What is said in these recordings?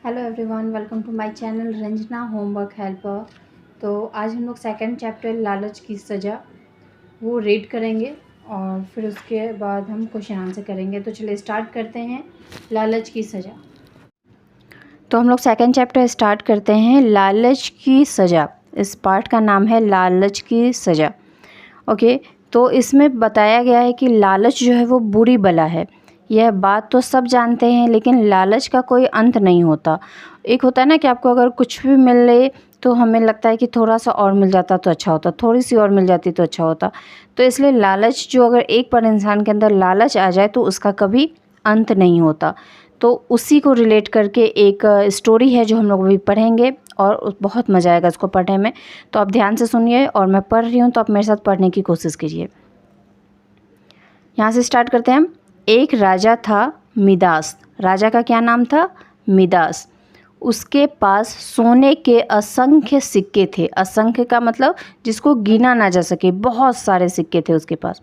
Hello everyone, welcome to my channel Ranjana homework helper. तो आज हम लोग सेकंड चैप्टर लालच की सज़ा वो रीड करेंगे और फिर उसके बाद हम क्वेश्चन आंसर करेंगे। तो चलिए स्टार्ट करते हैं लालच की सज़ा। तो हम लोग सेकंड चैप्टर स्टार्ट करते हैं लालच की सज़ा। इस पार्ट का नाम है लालच की सज़ा। ओके, तो इसमें बताया गया है कि लालच जो है वो बुरी बला है। यह बात तो सब जानते हैं, लेकिन लालच का कोई अंत नहीं होता। एक होता है ना कि आपको अगर कुछ भी मिले तो हमें लगता है कि थोड़ा सा और मिल जाता तो अच्छा होता, थोड़ी सी और मिल जाती तो अच्छा होता। तो इसलिए लालच जो अगर एक बार इंसान के अंदर लालच आ जाए तो उसका कभी अंत नहीं होता। तो उसी को रिलेट करके एक स्टोरी है जो हम लोग अभी पढ़ेंगे और बहुत मज़ा आएगा इसको पढ़ने में। तो आप ध्यान से सुनिए और मैं पढ़ रही हूँ तो आप मेरे साथ पढ़ने की कोशिश कीजिए। यहाँ से स्टार्ट करते हैं हम। एक राजा था मिदास। राजा का क्या नाम था? मिदास। उसके पास सोने के असंख्य सिक्के थे। असंख्य का मतलब जिसको गिना ना जा सके, बहुत सारे सिक्के थे उसके पास।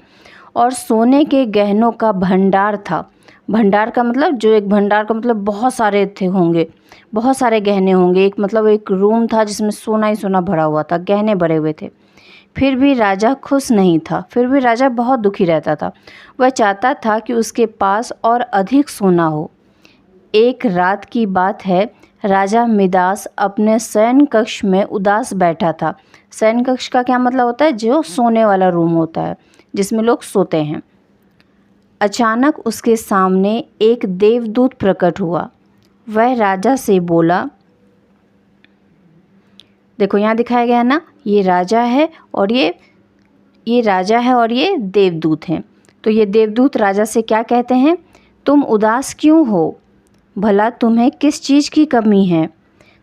और सोने के गहनों का भंडार था। भंडार का मतलब जो एक भंडार का मतलब बहुत सारे थे होंगे, बहुत सारे गहने होंगे। एक मतलब एक रूम था जिसमें सोना ही सोना भरा हुआ था, गहने भरे हुए थे। फिर भी राजा खुश नहीं था। फिर भी राजा बहुत दुखी रहता था। वह चाहता था कि उसके पास और अधिक सोना हो। एक रात की बात है, राजा मिदास अपने शयन कक्ष में उदास बैठा था। शयन कक्ष का क्या मतलब होता है? जो सोने वाला रूम होता है जिसमें लोग सोते हैं। अचानक उसके सामने एक देवदूत प्रकट हुआ। वह राजा से बोला, देखो यहाँ दिखाया गया है ना, ये राजा है और ये राजा है और ये देवदूत हैं। तो ये देवदूत राजा से क्या कहते हैं? तुम उदास क्यों हो? भला तुम्हें किस चीज़ की कमी है?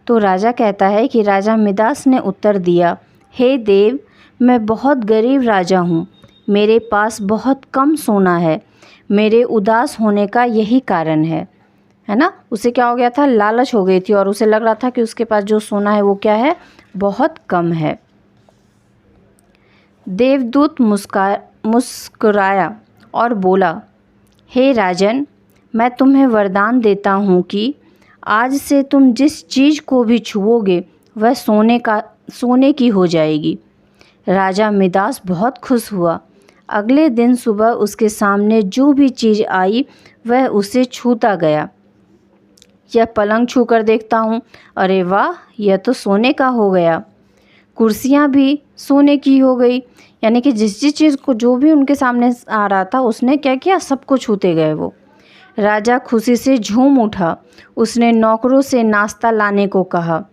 तो राजा कहता है कि राजा मिदास ने उत्तर दिया, हे देव, मैं बहुत गरीब राजा हूँ। मेरे पास बहुत कम सोना है। मेरे उदास होने का यही कारण है ना। उसे क्या हो गया था? लालच हो गई थी और उसे लग रहा था कि उसके पास जो सोना है वो क्या है? बहुत कम है। देवदूत मुस्कुराया और बोला, हे राजन, मैं तुम्हें वरदान देता हूँ कि आज से तुम जिस चीज़ को भी छुओगे वह सोने की हो जाएगी। राजा मिदास बहुत खुश हुआ। अगले दिन सुबह उसके सामने जो भी चीज़ आई वह उसे छूता गया। यह पलंग छूकर देखता हूँ, अरे वाह, यह तो सोने का हो गया। कुर्सियाँ भी सोने की हो गई। यानी कि जिस जिस चीज़ को जो भी उनके सामने आ रहा था उसने क्या किया? सबको छूते गए वो। राजा खुशी से झूम उठा। उसने नौकरों से नाश्ता लाने को कहा।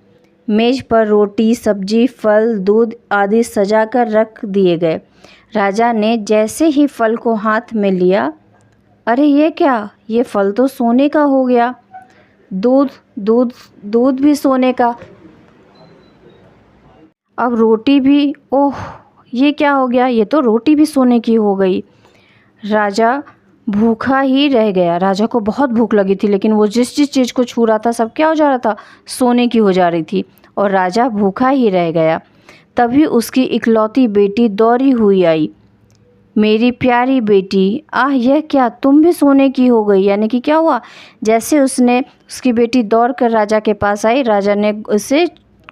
मेज पर रोटी, सब्जी, फल, दूध आदि सजाकर रख दिए गए। राजा ने जैसे ही फल को हाथ में लिया, अरे ये क्या? ये फल तो सोने का हो गया। दूध दूध दूध भी सोने का। अब रोटी भी, ओह, ये क्या हो गया? ये तो रोटी भी सोने की हो गई। राजा भूखा ही रह गया। राजा को बहुत भूख लगी थी, लेकिन वो जिस जिस चीज़ को छू रहा था सब क्या हो जा रहा था? सोने की हो जा रही थी और राजा भूखा ही रह गया। तभी उसकी इकलौती बेटी दौड़ी हुई आई। मेरी प्यारी बेटी, आह यह क्या? तुम भी सोने की हो गई। यानी कि क्या हुआ? जैसे उसकी बेटी दौड़ कर राजा के पास आई, राजा ने उसे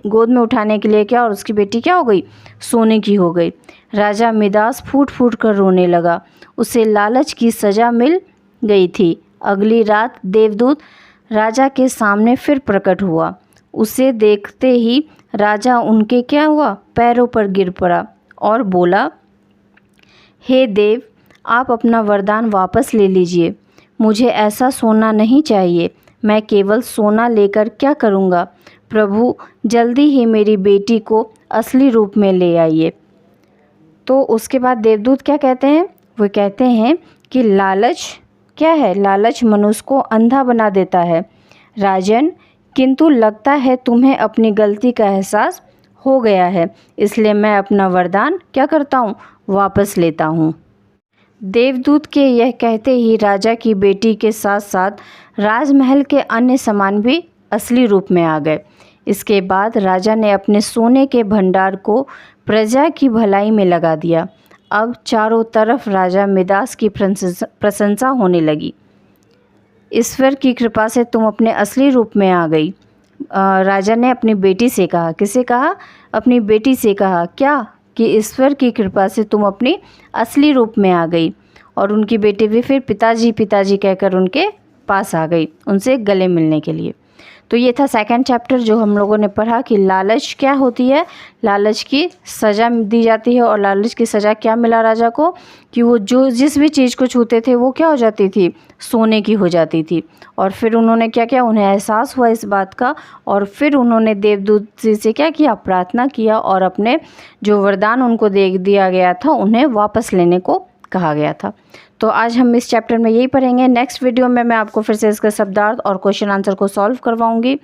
गोद में उठाने के लिए किया और उसकी बेटी क्या हो गई? सोने की हो गई। राजा मिदास फूट फूट कर रोने लगा। उसे लालच की सज़ा मिल गई थी। अगली रात देवदूत राजा के सामने फिर प्रकट हुआ। उसे देखते ही राजा उनके क्या हुआ? पैरों पर गिर पड़ा और बोला, हे देव, आप अपना वरदान वापस ले लीजिए। मुझे ऐसा सोना नहीं चाहिए। मैं केवल सोना लेकर क्या करूँगा? प्रभु, जल्दी ही मेरी बेटी को असली रूप में ले आइए। तो उसके बाद देवदूत क्या कहते हैं? वो कहते हैं कि लालच क्या है? लालच मनुष्य को अंधा बना देता है राजन, किंतु लगता है तुम्हें अपनी गलती का एहसास हो गया है, इसलिए मैं अपना वरदान क्या करता हूँ? वापस लेता हूँ। देवदूत के यह कहते ही राजा की बेटी के साथ साथ राजमहल के अन्य सामान भी असली रूप में आ गए। इसके बाद राजा ने अपने सोने के भंडार को प्रजा की भलाई में लगा दिया। अब चारों तरफ राजा मिदास की प्रशंसा होने लगी। ईश्वर की कृपा से तुम अपने असली रूप में आ गई। राजा ने अपनी बेटी से कहा, किसे कहा? अपनी बेटी से कहा क्या? कि ईश्वर की कृपा से तुम अपनी असली रूप में आ गई। और उनकी बेटी भी फिर पिताजी पिताजी कहकर उनके पास आ गई, उनसे गले मिलने के लिए। तो ये था सेकंड चैप्टर जो हम लोगों ने पढ़ा कि लालच क्या होती है, लालच की सज़ा दी जाती है। और लालच की सज़ा क्या मिला राजा को? कि वो जो जिस भी चीज़ को छूते थे वो क्या हो जाती थी? सोने की हो जाती थी। और फिर उन्होंने क्या किया? उन्हें एहसास हुआ इस बात का, और फिर उन्होंने देवदूत जी से क्या किया? प्रार्थना किया, और अपने जो वरदान उनको दे दिया गया था उन्हें वापस लेने को कहा गया था। तो आज हम इस चैप्टर में यही पढ़ेंगे। नेक्स्ट वीडियो में मैं आपको फिर से इसका शब्दार्थ और क्वेश्चन आंसर को सॉल्व करवाऊंगी।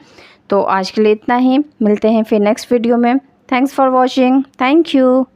तो आज के लिए इतना ही, मिलते हैं फिर नेक्स्ट वीडियो में। Thanks for watching, thank you.